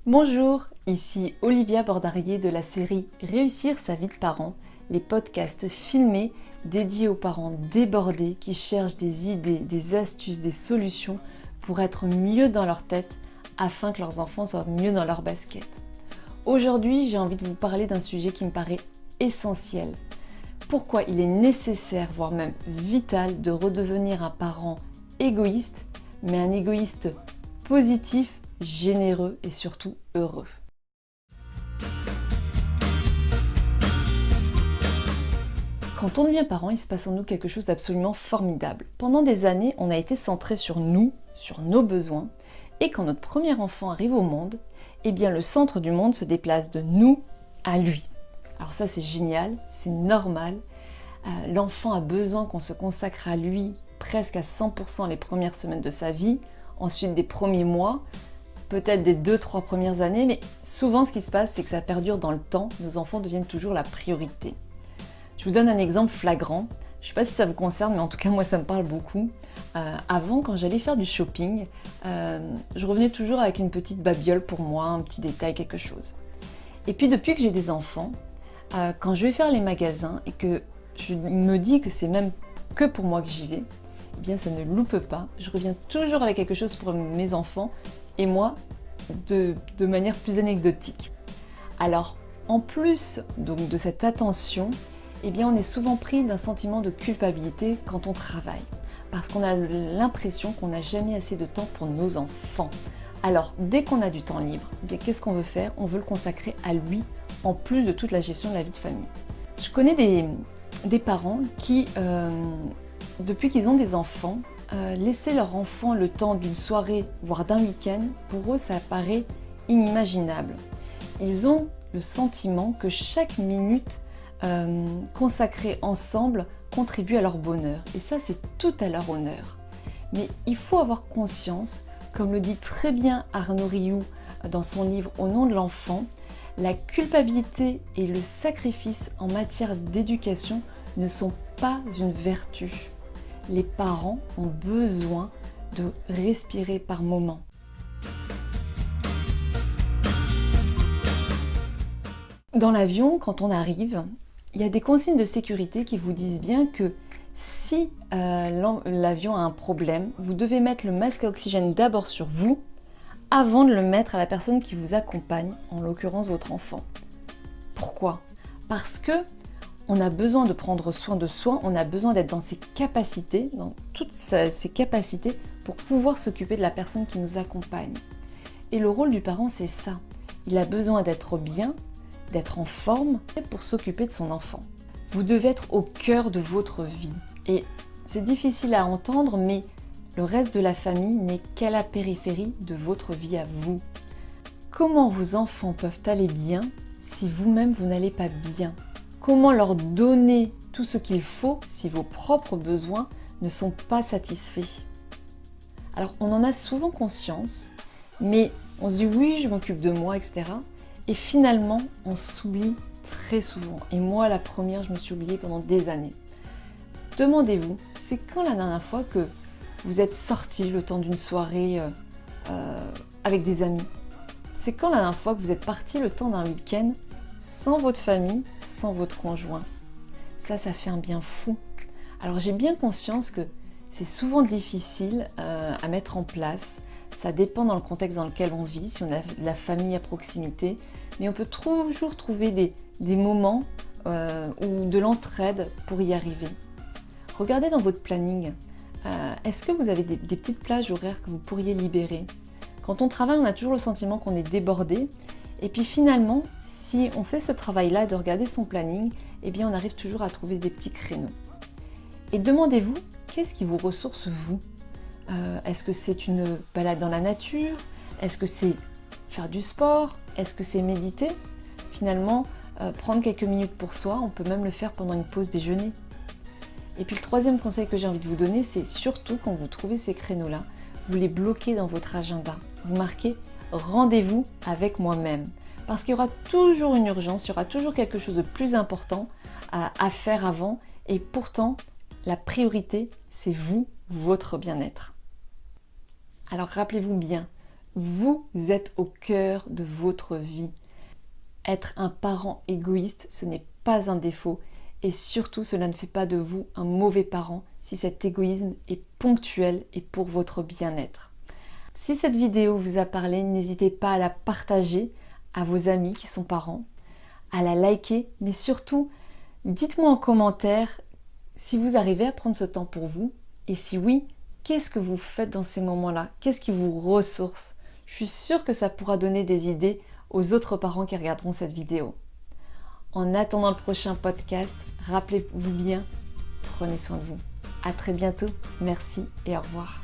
Bonjour, ici Olivia Bordarier de la série Réussir sa vie de parent, les podcasts filmés dédiés aux parents débordés qui cherchent des idées, des astuces, des solutions pour être mieux dans leur tête afin que leurs enfants soient mieux dans leur basket. Aujourd'hui, j'ai envie de vous parler d'un sujet qui me paraît essentiel. Pourquoi il est nécessaire, voire même vital, de redevenir un parent égoïste, mais un égoïste positif, généreux et surtout heureux. Quand on devient parent, il se passe en nous quelque chose d'absolument formidable. Pendant des années, on a été centré sur nous, sur nos besoins, et quand notre premier enfant arrive au monde, eh bien le centre du monde se déplace de nous à lui. Alors ça c'est génial, c'est normal. L'enfant a besoin qu'on se consacre à lui presque à 100% les premières semaines de sa vie, ensuite des premiers mois, peut-être des 2-3 premières années, mais souvent ce qui se passe, c'est que ça perdure dans le temps. Nos enfants deviennent toujours la priorité. Je vous donne un exemple flagrant. Je ne sais pas si ça vous concerne, mais en tout cas, moi, ça me parle beaucoup. Avant, quand j'allais faire du shopping, je revenais toujours avec une petite babiole pour moi, un petit détail, quelque chose. Et puis, depuis que j'ai des enfants, quand je vais faire les magasins et que je me dis que c'est même que pour moi que j'y vais, eh bien, ça ne loupe pas. Je reviens toujours avec quelque chose pour mes enfants et moi, de manière plus anecdotique. Alors, en plus donc, de cette attention, eh bien, on est souvent pris d'un sentiment de culpabilité quand on travaille, parce qu'on a l'impression qu'on n'a jamais assez de temps pour nos enfants. Alors, dès qu'on a du temps libre, eh bien, qu'est-ce qu'on veut faire? On veut le consacrer à lui, en plus de toute la gestion de la vie de famille. Je connais des parents qui, depuis qu'ils ont des enfants, laisser leur enfant le temps d'une soirée, voire d'un week-end, pour eux, ça paraît inimaginable. Ils ont le sentiment que chaque minute consacrée ensemble contribue à leur bonheur. Et ça, c'est tout à leur honneur. Mais il faut avoir conscience, comme le dit très bien Arnaud Rioux dans son livre Au nom de l'enfant, la culpabilité et le sacrifice en matière d'éducation ne sont pas une vertu. Les parents ont besoin de respirer par moments. Dans l'avion, quand on arrive, il y a des consignes de sécurité qui vous disent bien que si l'avion a un problème, vous devez mettre le masque à oxygène d'abord sur vous avant de le mettre à la personne qui vous accompagne, en l'occurrence votre enfant. Pourquoi? Parce que on a besoin de prendre soin de soi, on a besoin d'être dans ses capacités, dans toutes ses capacités pour pouvoir s'occuper de la personne qui nous accompagne. Et le rôle du parent, c'est ça. Il a besoin d'être bien, d'être en forme pour s'occuper de son enfant. Vous devez être au cœur de votre vie. Et c'est difficile à entendre, mais le reste de la famille n'est qu'à la périphérie de votre vie à vous. Comment vos enfants peuvent aller bien si vous-même vous n'allez pas bien? Comment leur donner tout ce qu'il faut si vos propres besoins ne sont pas satisfaits? Alors on en a souvent conscience, mais on se dit oui, je m'occupe de moi, etc. Et finalement, on s'oublie très souvent. Et moi, la première, je me suis oubliée pendant des années. Demandez-vous, c'est quand la dernière fois que vous êtes sortis le temps d'une soirée avec des amis? C'est quand la dernière fois que vous êtes partis le temps d'un week-end sans votre famille, sans votre conjoint? Ça fait un bien fou. Alors j'ai bien conscience que c'est souvent difficile à mettre en place. Ça dépend dans le contexte dans lequel on vit, si on a de la famille à proximité. Mais on peut toujours trouver des moments ou de l'entraide pour y arriver. Regardez dans votre planning. Est-ce que vous avez des petites plages horaires que vous pourriez libérer? Quand on travaille, on a toujours le sentiment qu'on est débordé. Et puis finalement, si on fait ce travail-là de regarder son planning, eh bien on arrive toujours à trouver des petits créneaux. Et demandez-vous, qu'est-ce qui vous ressource vous? Est-ce que c'est une balade dans la nature? Est-ce que c'est faire du sport? Est-ce que c'est méditer? Finalement, prendre quelques minutes pour soi, on peut même le faire pendant une pause déjeuner. Et puis le troisième conseil que j'ai envie de vous donner, c'est surtout quand vous trouvez ces créneaux-là, vous les bloquez dans votre agenda. Vous marquez rendez-vous avec moi-même. Parce qu'il y aura toujours une urgence, il y aura toujours quelque chose de plus important à faire avant. Et pourtant, la priorité, c'est vous, votre bien-être. Alors rappelez-vous bien, Vous êtes au cœur de votre vie. Être un parent égoïste, ce n'est pas un défaut. Et surtout, cela ne fait pas de vous un mauvais parent si cet égoïsme est ponctuel et pour votre bien-être. Si cette vidéo vous a parlé, n'hésitez pas à la partager à vos amis qui sont parents, à la liker, mais surtout, dites-moi en commentaire si vous arrivez à prendre ce temps pour vous, et si oui, qu'est-ce que vous faites dans ces moments-là? Qu'est-ce qui vous ressource? Je suis sûre que ça pourra donner des idées aux autres parents qui regarderont cette vidéo. En attendant le prochain podcast, rappelez-vous bien, prenez soin de vous. À très bientôt, merci et au revoir.